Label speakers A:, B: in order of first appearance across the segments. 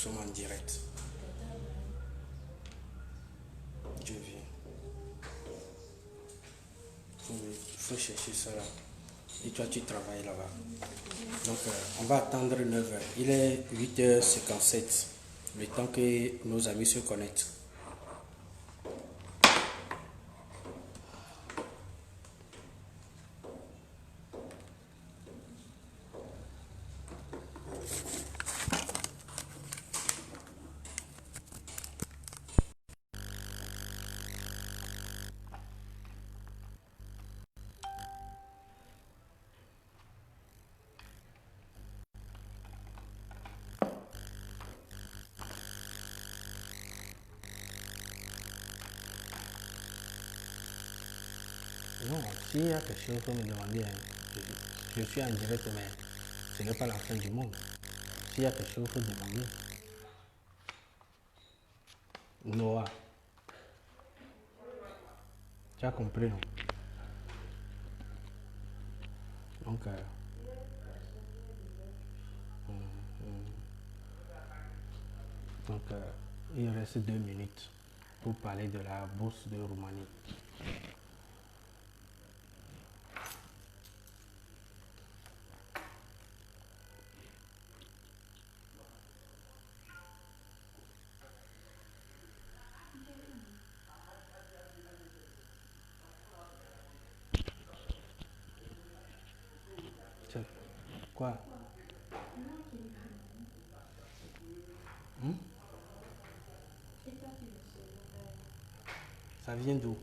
A: sommes en direct. Je viens. Il faut chercher ça là. Et toi, tu travailles là-bas. Donc, on va attendre 9 heures. Il est 8h57. Le temps que nos amis se connectent.
B: Non, s'il y a quelque chose, il faut me demander. Je suis en direct, mais ce n'est pas la fin du monde. S'il y a quelque chose, il faut demander. Noah, tu as compris, non? Donc, donc il reste 2 minutes pour parler de la bourse de Roumanie. Quoi? Ça vient d'où?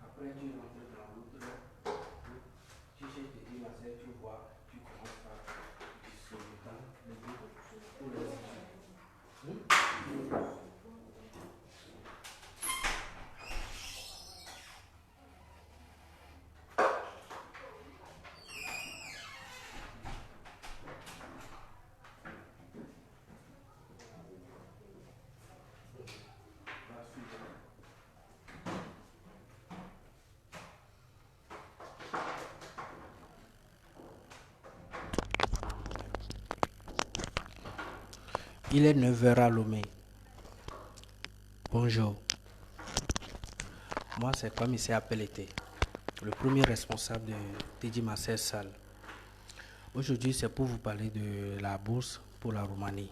B: Après, tu rentres dans l'autre, tu cherches tes Marseille, tu vois, tu commences par discuter les deux pour les études. Il est 9h à Lomé. Bonjour. Moi, c'est comme il s'est appelé, le premier responsable de TG Marseille Salle. Aujourd'hui, c'est pour vous parler de la bourse pour la Roumanie.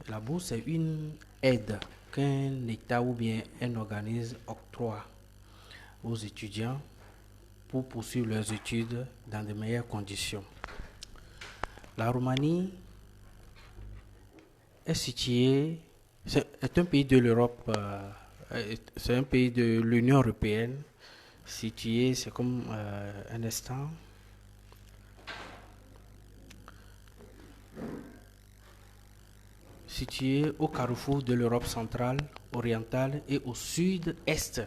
B: La bourse est une aide qu'un État ou bien un organisme octroie aux étudiants pour poursuivre leurs études dans de meilleures conditions. La Roumanie est située, c'est un pays de l'Europe, c'est un pays de l'Union européenne, situé, c'est comme un instant. Situé au carrefour de l'Europe centrale, orientale et au sud-est.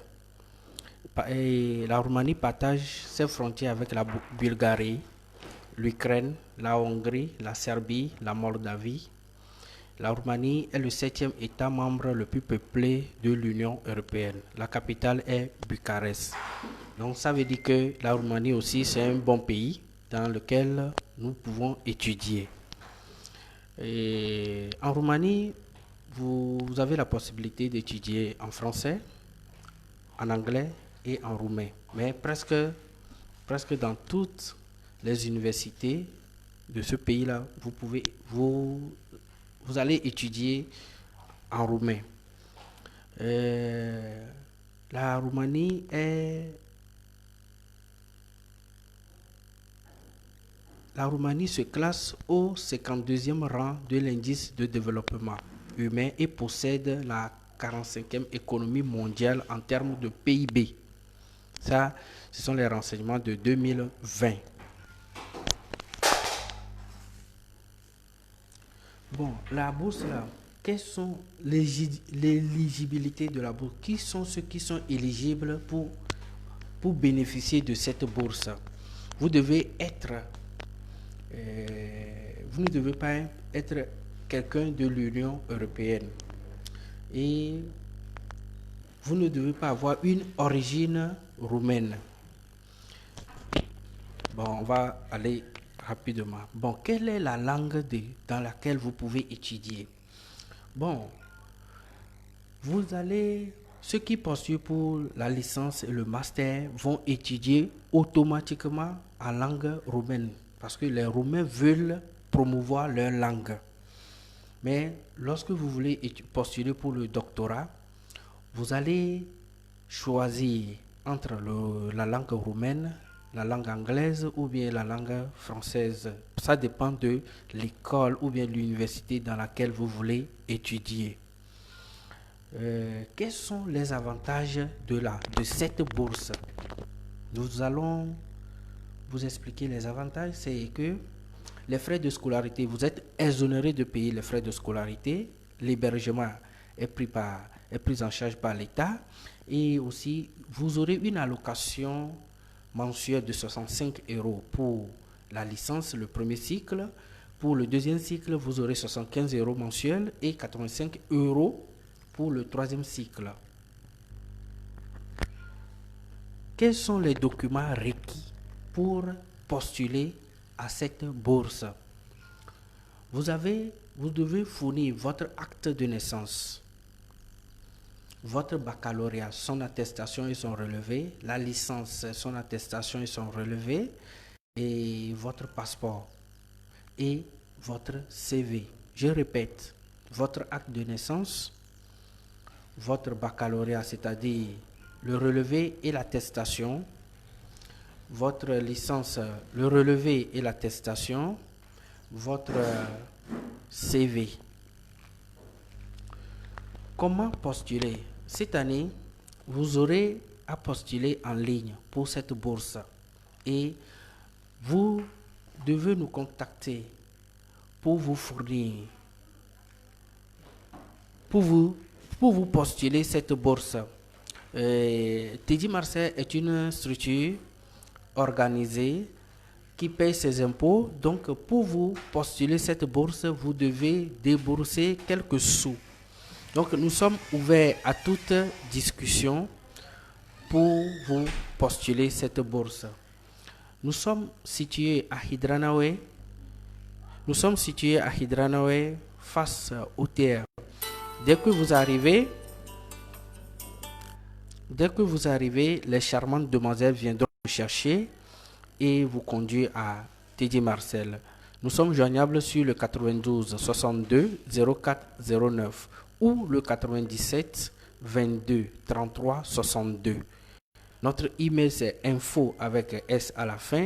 B: La Roumanie partage ses frontières avec la Bulgarie, l'Ukraine, la Hongrie, la Serbie, la Moldavie. La Roumanie est le 7e État membre le plus peuplé de l'Union européenne. La capitale est Bucarest. Donc ça veut dire que la Roumanie aussi c'est un bon pays dans lequel nous pouvons étudier. Et en Roumanie, vous avez la possibilité d'étudier en français, en anglais et en roumain. Mais presque dans toutes les universités de ce pays-là, vous allez étudier en roumain. La Roumanie se classe au 52e rang de l'indice de développement humain et possède la 45e économie mondiale en termes de PIB. Ça, ce sont les renseignements de 2020. Bon, la bourse là, quelles sont l'éligibilité de la bourse? Qui sont ceux qui sont éligibles pour bénéficier de cette bourse? vous devez être, vous ne devez pas être quelqu'un de l'Union européenne et vous ne devez pas avoir une origine roumaine. Bon, on va aller rapidement. Bon, quelle est la langue dans laquelle vous pouvez étudier? Bon, ceux qui postulent pour la licence et le master vont étudier automatiquement en langue roumaine parce que les Roumains veulent promouvoir leur langue. Mais lorsque vous voulez postuler pour le doctorat, vous allez choisir entre la langue roumaine, la langue anglaise ou bien la langue française. Ça dépend de l'école ou bien l'université dans laquelle vous voulez étudier. Quels sont les avantages de cette bourse? Nous allons vous expliquer les avantages. C'est que les frais de scolarité, vous êtes exonéré de payer les frais de scolarité. L'hébergement est pris en charge par l'État. Et aussi, vous aurez une allocation mensuelle de 65 € pour la licence, le premier cycle. Pour le deuxième cycle, vous aurez 75 € mensuels et 85 € pour le troisième cycle. Quels sont les documents requis pour postuler à cette bourse? Vous devez fournir votre acte de naissance, votre baccalauréat, son attestation et son relevé, la licence, son attestation et son relevé, et votre passeport et votre CV. Je répète, votre acte de naissance, votre baccalauréat, c'est-à-dire le relevé et l'attestation, votre licence, le relevé et l'attestation, votre CV. Comment postuler? Cette année, vous aurez à postuler en ligne pour cette bourse et vous devez nous contacter pour vous fournir, pour vous postuler cette bourse. TD Marseille est une structure organisée qui paye ses impôts. Donc, pour vous postuler cette bourse, vous devez débourser quelques sous. Donc, nous sommes ouverts à toute discussion pour vous postuler cette bourse. Nous sommes situés à Hydranaoui. Face au terre. Dès que vous arrivez, les charmantes demoiselles viendront vous chercher et vous conduire à TD Marseille. Nous sommes joignables sur le 92 62 04 09 ou le 97 22 33 62. Notre email c'est info avec S à la fin